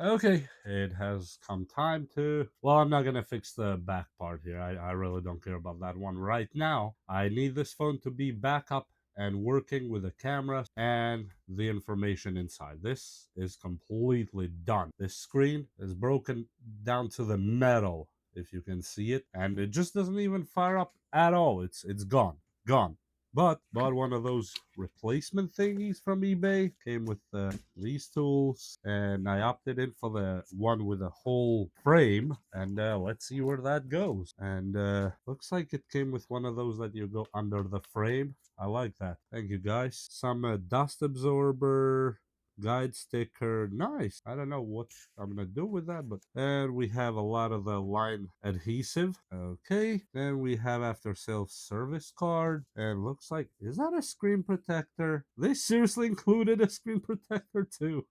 Okay, it has come time to. Well, I'm not gonna fix the back part here. I really don't care about that one right now. I need this phone to be back up and working with the camera and the information inside. This is completely done. This screen is broken down to the metal, if you can see it, and it just doesn't even fire up at all. It's gone. Gone. But bought one of those replacement thingies from eBay. Came with these tools, and I opted in for the one with a whole frame. And let's see where that goes. And looks like it came with one of those that you go under the frame. I like that. Thank you, guys. Some dust absorber, guide sticker. Nice. I don't know what I'm gonna do with that, but and we have a lot of the line adhesive. Okay. Then we have after sales service card. And looks like, is that a screen protector? They seriously included a screen protector too.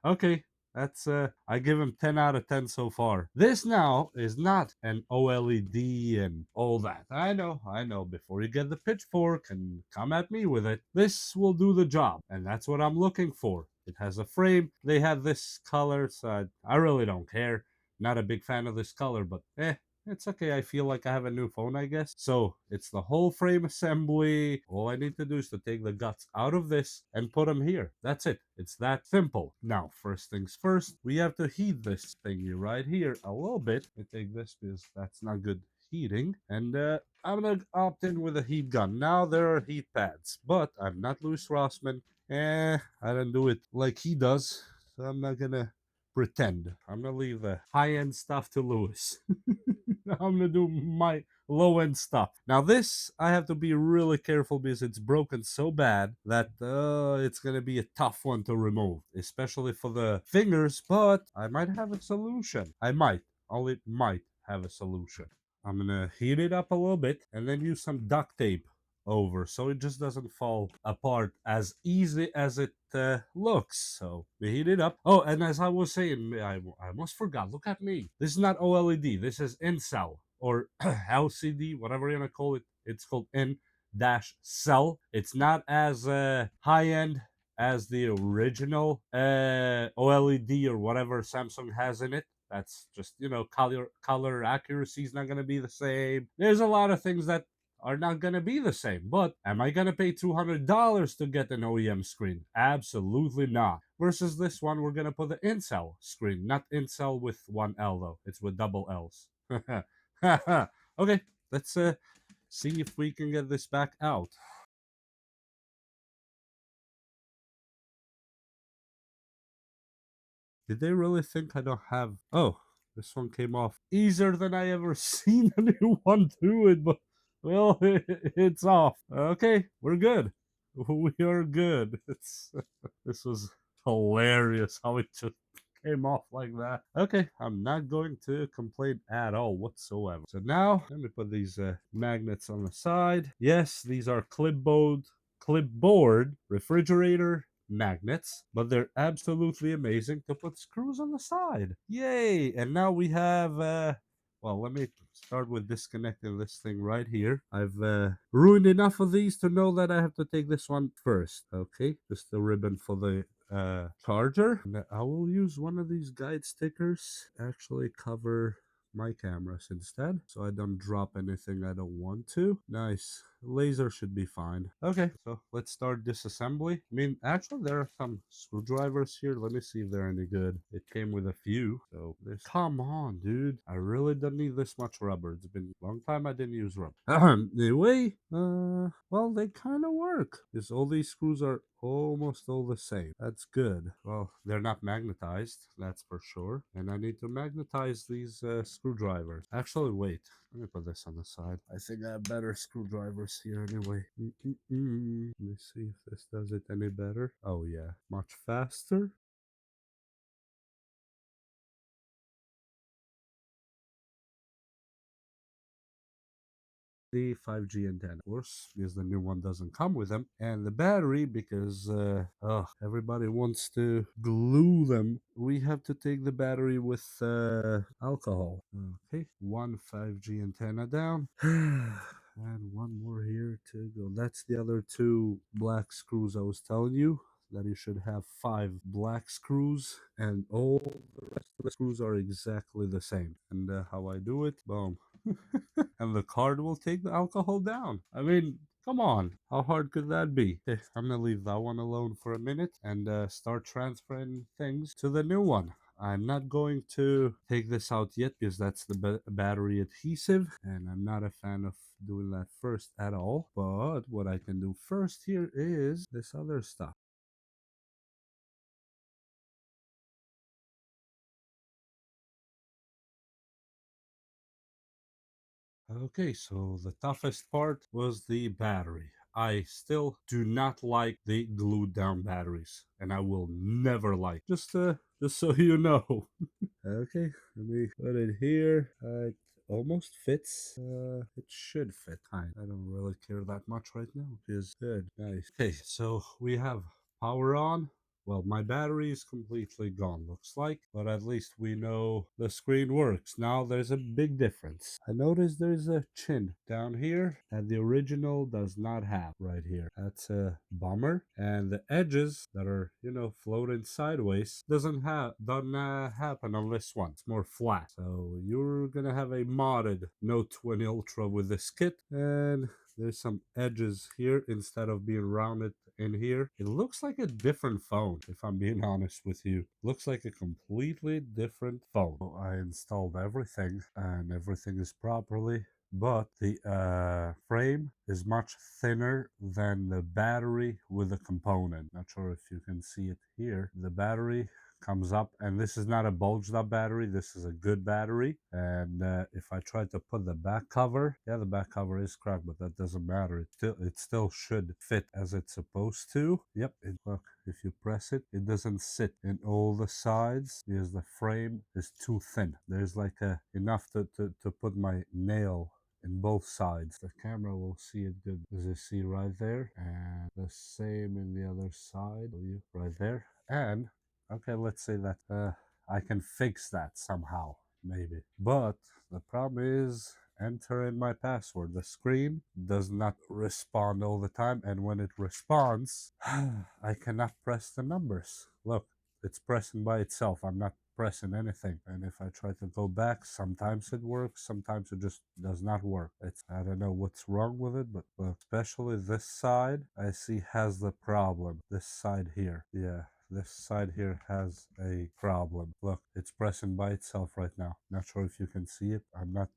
Okay, that's I give him 10 out of 10 so far. This now is not an OLED and all that. I know. Before you get the pitchfork and come at me with it, this will do the job. And that's what I'm looking for. It has a frame. They have this color, so I really don't care. Not a big fan of this color, but it's okay. I feel like I have a new phone, I guess. So it's the whole frame assembly. All I need to do is to take the guts out of this and put them here. That's it. It's that simple. Now, first things first, we have to heat this thingy right here a little bit. I take this because that's not good heating. And I'm gonna opt in with a heat gun. Now there are heat pads, but I'm not Louis Rossman. I don't do it like he does, so I'm not gonna pretend. I'm gonna leave the high end stuff to Louis. I'm gonna do my low end stuff. Now, this I have to be really careful because it's broken so bad that it's gonna be a tough one to remove, especially for the fingers. But I might have a solution. I might, only might have a solution. I'm gonna heat it up a little bit and then use some duct tape over so it just doesn't fall apart as easy as it looks. So we heat it up. Oh, and as I was saying, I almost forgot. Look at me. This is not OLED. This is Incel or LCD, whatever you're gonna call it. It's called in dash cell. It's not as high end as the original OLED or whatever Samsung has in it. That's just, color accuracy is not going to be the same. There's a lot of things that are not going to be the same. But am I going to pay $200 to get an OEM screen? Absolutely not. Versus this one, we're going to put the Incel screen. Not Incel with one L, though. It's with double L's. Okay, let's see if we can get this back out. Did they really think I don't have... Oh, this one came off easier than I ever seen anyone do it, but, well, it's off. Okay, we're good. We are good. This was hilarious how it just came off like that. Okay, I'm not going to complain at all whatsoever. So now, let me put these magnets on the side. Yes, these are clipboard refrigerator magnets, but they're absolutely amazing to put screws on the side. Yay! And now we have well, let me start with disconnecting this thing right here. I've ruined enough of these to know that I have to take this one first. Okay, just the ribbon for the charger. And I will use one of these guide stickers, actually cover my cameras instead, so I don't drop anything I don't want to. Nice. Laser should be fine. Okay, so let's start disassembly. I mean, actually, there are some screwdrivers here. Let me see if they're any good. It came with a few. So this. Come on, dude. I really don't need this much rubber. It's been a long time I didn't use rubber. Anyway, well, they kind of work. Because all these screws are almost all the same. That's good. Well, they're not magnetized, that's for sure. And I need to magnetize these screwdrivers. Actually, wait. Let me put this on the side. I think I have better screwdrivers here anyway. Let me see if this does it any better. Oh yeah, much faster. The 5G antenna, of course, because the new one doesn't come with them, and the battery because everybody wants to glue them. We have to take the battery with alcohol. Okay, one 5G antenna down. And one more here to go. That's the other two black screws I was telling you. that you should have 5 black screws, and all the rest of the screws are exactly the same. And how I do it, boom. And the card will take the alcohol down. I mean, come on, how hard could that be? Okay, I'm gonna leave that one alone for a minute and start transferring things to the new one. I'm not going to take this out yet because that's the battery adhesive, and I'm not a fan of doing that first at all. But what I can do first here is this other stuff. Okay, so the toughest part was the battery. I still do not like the glued down batteries, and I will never like. Just so you know. Okay, let me put it here. It almost fits. It should fit. I don't really care that much right now. Feels good. Nice. Okay, so we have power on. Well, my battery is completely gone, looks like, but at least we know the screen works. Now there's a big difference. I noticed there's a chin down here that the original does not have right here. That's a bummer. And the edges that are, floating sideways doesn't happen on this one. It's more flat. So you're gonna have a modded Note 20 Ultra with this kit, and there's some edges here instead of being rounded in here. It looks like a different phone, if I'm being honest with you. Looks like a completely different phone. So I installed everything and everything is properly, but the frame is much thinner than the battery with the component. Not sure if you can see it here. The battery comes up, and this is not a bulged up battery, this is a good battery. And if I try to put the back cover, yeah, the back cover is cracked, but that doesn't matter. It still should fit as it's supposed to. Yep, look, if you press it, it doesn't sit in all the sides because the frame is too thin. There's like enough to put my nail in both sides. The camera will see it good, as you see right there, and the same in the other side, right there. And okay, let's say that I can fix that somehow, maybe. But the problem is entering my password. The screen does not respond all the time, and when it responds, I cannot press the numbers. Look, it's pressing by itself. I'm not pressing anything. And if I try to go back, sometimes it works, sometimes it just does not work. I don't know what's wrong with it, but especially this side, I see has the problem. This side here. Yeah. This side here has a problem. Look, it's pressing by itself right now. Not sure if you can see it. I'm not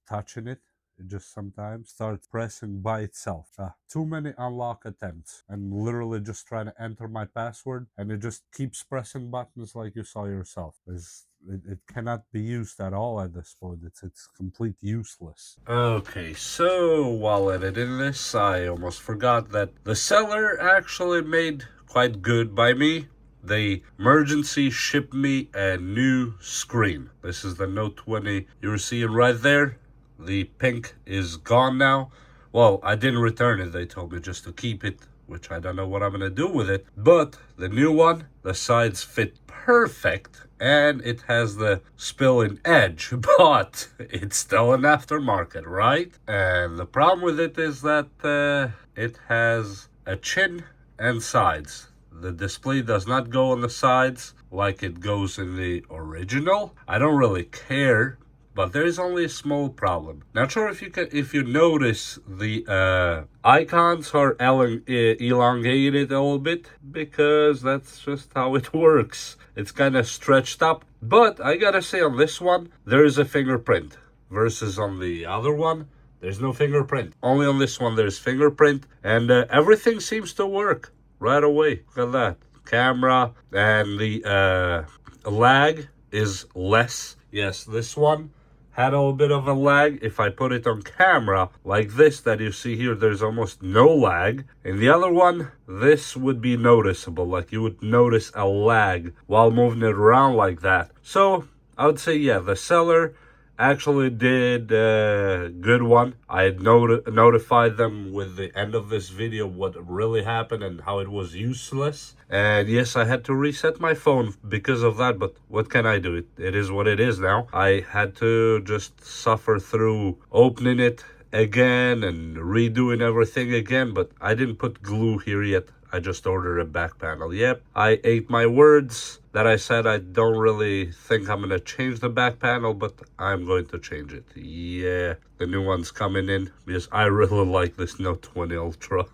touching it. It just sometimes starts pressing by itself. Too many unlock attempts. I'm literally just trying to enter my password, and it just keeps pressing buttons like you saw yourself. It cannot be used at all at this point. It's complete useless. Okay, so while editing this, I almost forgot that the seller actually made quite good by me. They emergency shipped me a new screen. This is the Note 20 you're seeing right there. The pink is gone now. Well, I didn't return it. They told me just to keep it, which I don't know what I'm going to do with it. But the new one, the sides fit perfect, and it has the spill-in edge, but it's still an aftermarket, right? And the problem with it is that it has a chin and sides. The display does not go on the sides like it goes in the original. I don't really care, but there is only a small problem. Not sure if you notice the icons are elongated a little bit, because that's just how it works. It's kind of stretched up, but I gotta say on this one there is a fingerprint versus on the other one there's no fingerprint. Only on this one there's fingerprint, and everything seems to work right away. Look at that. Camera and the lag is less. Yes, this one had a little bit of a lag. If I put it on camera like this that you see here, there's almost no lag. In the other one, this would be noticeable. Like you would notice a lag while moving it around like that. So I would say, yeah, the seller actually did a good one. I had notified them with the end of this video what really happened and how it was useless. And yes, I had to reset my phone because of that, but what can I do? It is what it is now. I had to just suffer through opening it again and redoing everything again, but I didn't put glue here yet. I just ordered a back panel. Yep, I ate my words that I said I don't really think I'm gonna change the back panel, but I'm going to change it. Yeah, the new one's coming in because I really like this Note 20 Ultra.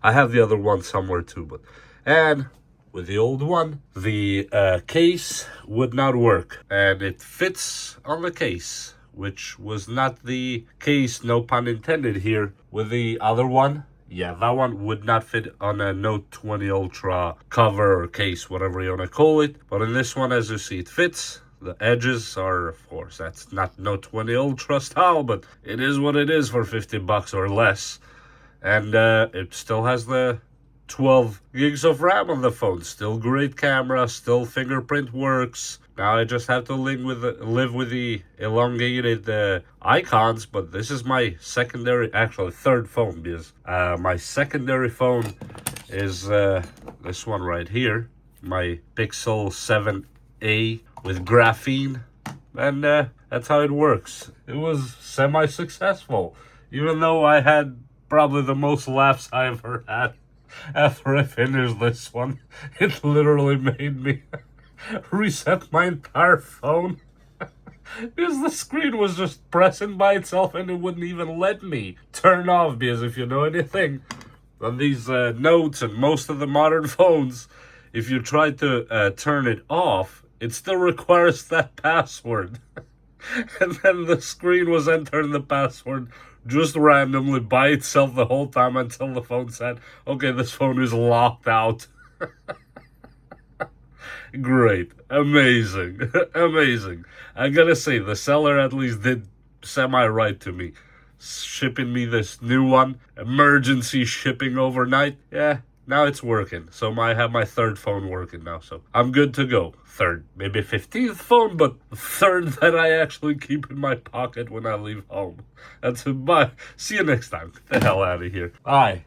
I have the other one somewhere too, but and with the old one, the case would not work, and it fits on the case, which was not the case, no pun intended here, with the other one. Yeah, that one would not fit on a Note 20 Ultra cover or case, whatever you want to call it. But in this one, as you see, it fits. The edges are, of course, that's not Note 20 Ultra style, but it is what it is for 50 bucks or less. And it still has the 12 gigs of RAM on the phone. Still great camera, still fingerprint works. Now I just have to live with the elongated icons, but this is my secondary, actually third phone, because my secondary phone is this one right here, my Pixel 7a with graphene, and that's how it works. It was semi-successful, even though I had probably the most laughs I ever had. After I finished this one, it literally made me reset my entire phone because the screen was just pressing by itself and it wouldn't even let me turn off. Because if you know anything on these notes and most of the modern phones, if you try to turn it off, it still requires that password. And then the screen was entering the password just randomly by itself the whole time until the phone said, okay, this phone is locked out. Great. Amazing. Amazing. I gotta say, the seller at least did semi-right to me. Shipping me this new one. Emergency shipping overnight. Yeah, now it's working. So I have my third phone working now. So I'm good to go. Third, maybe 15th phone, but third that I actually keep in my pocket when I leave home. That's it. Bye. See you next time. Get the hell out of here. Bye.